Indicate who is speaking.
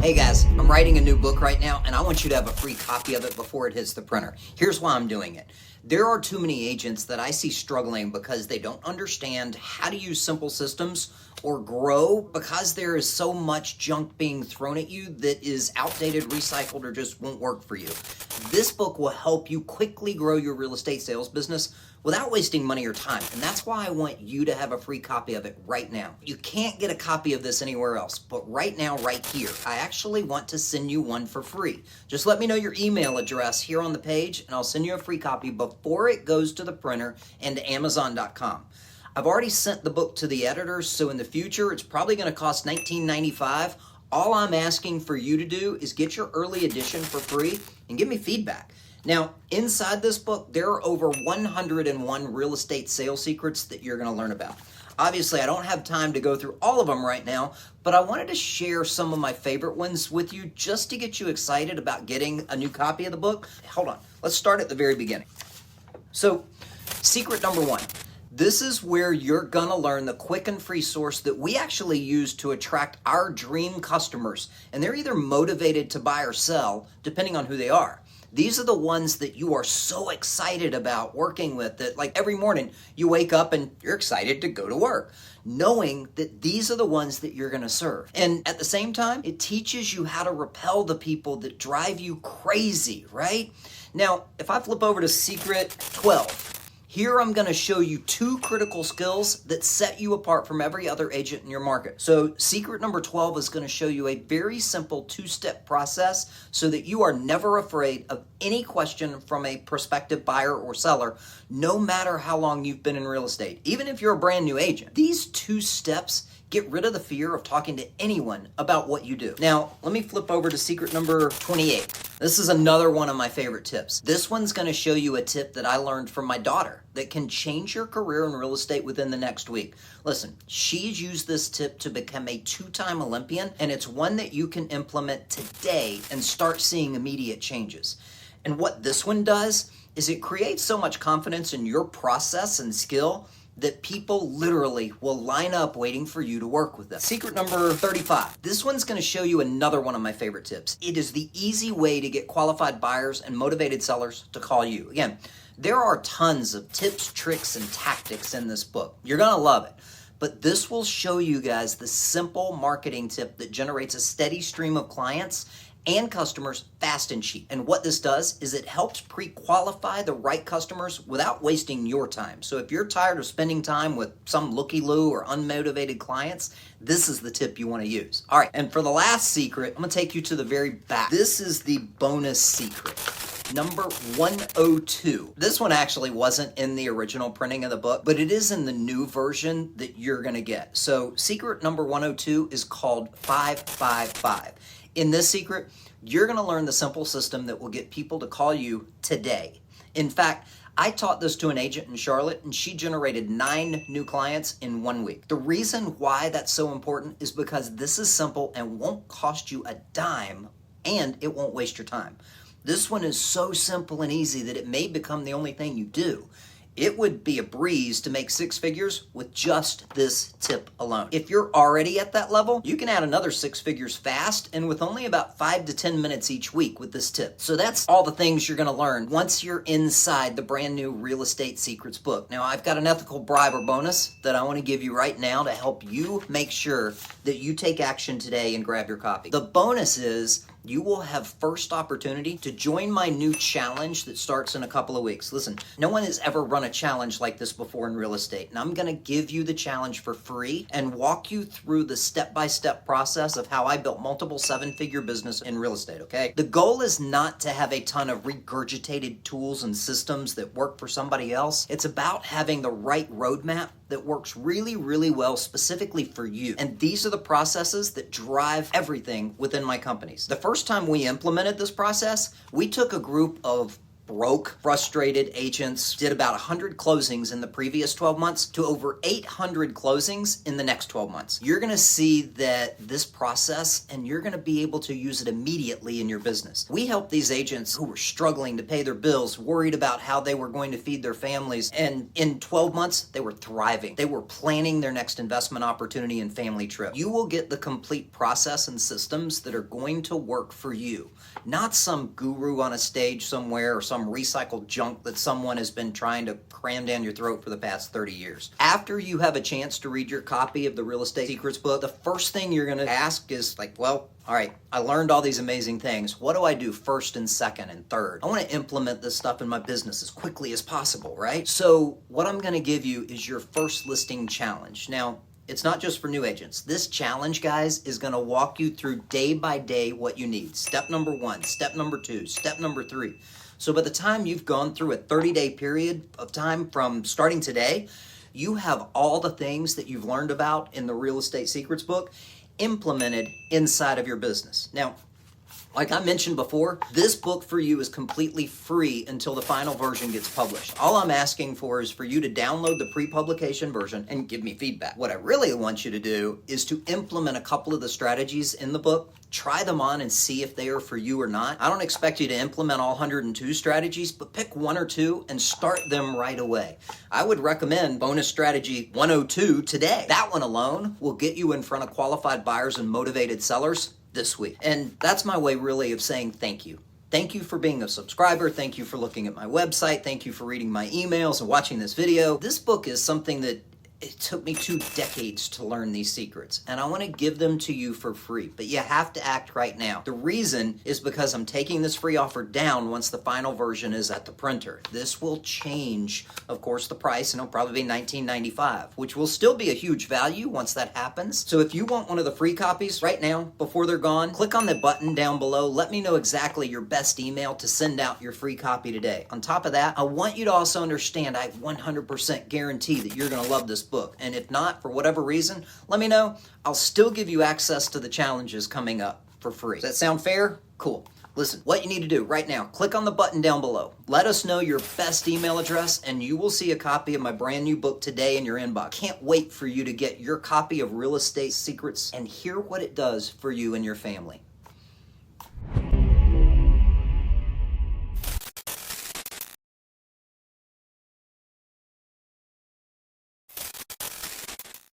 Speaker 1: Hey guys, I'm writing a new book right now and I want you to have a free copy of it before it hits the printer. Here's why I'm doing it. There are too many agents that I see struggling because they don't understand how to use simple systems or grow because there is so much junk being thrown at you that is outdated, recycled, or just won't work for you. This book will help you quickly grow your real estate sales business without wasting money or time. And that's why I want you to have a free copy of it right now. You can't get a copy of this anywhere else, but right now, right here, I actually want to send you one for free. Just let me know your email address here on the page and I'll send you a free copy before it goes to the printer and to Amazon.com. I've already sent the book to the editors, so in the future, it's probably gonna cost $19.95. All I'm asking for you to do is get your early edition for free and give me feedback. Now, inside this book, there are over 101 real estate sales secrets that you're going to learn about. Obviously, I don't have time to go through all of them right now, but I wanted to share some of my favorite ones with you just to get you excited about getting a new copy of the book. Hold on. Let's start at the very beginning. So, secret number one. This is where you're gonna learn the quick and free source that we actually use to attract our dream customers. And they're either motivated to buy or sell, depending on who they are. These are the ones that you are so excited about working with that like every morning you wake up and you're excited to go to work, knowing that these are the ones that you're gonna serve. And at the same time, it teaches you how to repel the people that drive you crazy, right? Now, if I flip over to secret 12, here I'm gonna show you two critical skills that set you apart from every other agent in your market. So secret number 12 is gonna show you a very simple two-step process so that you are never afraid of any question from a prospective buyer or seller, no matter how long you've been in real estate, even if you're a brand new agent. These two steps get rid of the fear of talking to anyone about what you do. Now, let me flip over to secret number 28. This is another one of my favorite tips. This one's gonna show you a tip that I learned from my daughter that can change your career in real estate within the next week. Listen, she's used this tip to become a two-time Olympian, and it's one that you can implement today and start seeing immediate changes. And what this one does is it creates so much confidence in your process and skill that people literally will line up waiting for you to work with them. Secret number 35. This one's gonna show you another one of my favorite tips. It is the easy way to get qualified buyers and motivated sellers to call you. Again, there are tons of tips, tricks, and tactics in this book. You're gonna love it. But this will show you guys the simple marketing tip that generates a steady stream of clients and customers fast and cheap. And what this does is it helps pre-qualify the right customers without wasting your time. So if you're tired of spending time with some looky-loo or unmotivated clients, this is the tip you want to use. All right, and for the last secret, I'm gonna take you to the very back. This is the bonus secret. Number 102. This one actually wasn't in the original printing of the book, but it is in the new version that you're gonna get. So secret number 102 is called 555. In this secret, you're gonna learn the simple system that will get people to call you today. In fact, I taught this to an agent in Charlotte and she generated 9 new clients in 1 week. The reason why that's so important is because this is simple and won't cost you a dime and it won't waste your time. This one is so simple and easy that it may become the only thing you do. It would be a breeze to make 6 figures with just this tip alone. If you're already at that level, you can add another 6 figures fast and with only about 5 to 10 minutes each week with this tip. So that's all the things you're gonna learn once you're inside the brand new Real Estate Secrets book. Now, I've got an ethical bribe or bonus that I wanna give you right now to help you make sure that you take action today and grab your copy. The bonus is you will have first opportunity to join my new challenge that starts in a couple of weeks. Listen, no one has ever run a challenge like this before in real estate, and I'm gonna give you the challenge for free and walk you through the step-by-step process of how I built multiple 7-figure business in real estate, okay? The goal is not to have a ton of regurgitated tools and systems that work for somebody else. It's about having the right roadmap that works really, really well specifically for you. And these are the processes that drive everything within my companies. The first time we implemented this process, we took a group of broke, frustrated agents did about 100 closings in the previous 12 months to over 800 closings in the next 12 months. You're going to see that this process, and you're going to be able to use it immediately in your business. We help these agents who were struggling to pay their bills, worried about how they were going to feed their families, and in 12 months, they were thriving. They were planning their next investment opportunity and family trip. You will get the complete process and systems that are going to work for you, not some guru on a stage somewhere or some recycled junk that someone has been trying to cram down your throat for the past 30 years. After you have a chance to read your copy of the Real Estate Secrets book, the first thing you're going to ask is like, well, all right, I learned all these amazing things. What do I do first and second and third? I want to implement this stuff in my business as quickly as possible, right? So what I'm going to give you is your first listing challenge. Now, it's not just for new agents. This challenge, guys, is going to walk you through day by day what you need. Step number 1, step number 2, step number 3. So by the time you've gone through a 30-day period of time from starting today, you have all the things that you've learned about in the Real Estate Secrets book implemented inside of your business. Now, like I mentioned before, this book for you is completely free until the final version gets published. All I'm asking for is for you to download the pre-publication version and give me feedback. What I really want you to do is to implement a couple of the strategies in the book, try them on and see if they are for you or not. I don't expect you to implement all 102 strategies, but pick 1 or 2 and start them right away. I would recommend bonus strategy 102 today. That one alone will get you in front of qualified buyers and motivated sellers this week. And that's my way really of saying thank you. Thank you for being a subscriber. Thank you for looking at my website. Thank you for reading my emails and watching this video. This book is something that it took me 2 decades to learn these secrets, and I want to give them to you for free, but you have to act right now. The reason is because I'm taking this free offer down once the final version is at the printer. This will change, of course, the price, and it'll probably be $19.95, which will still be a huge value once that happens. So if you want one of the free copies right now, before they're gone, click on the button down below. Let me know exactly your best email to send out your free copy today. On top of that, I want you to also understand I 100% guarantee that you're going to love this book. And if not, for whatever reason, let me know. I'll still give you access to the challenges coming up for free. Does that sound fair? Cool. Listen, what you need to do right now, click on the button down below. Let us know your best email address, and you will see a copy of my brand new book today in your inbox. Can't wait for you to get your copy of Real Estate Secrets and hear what it does for you and your family.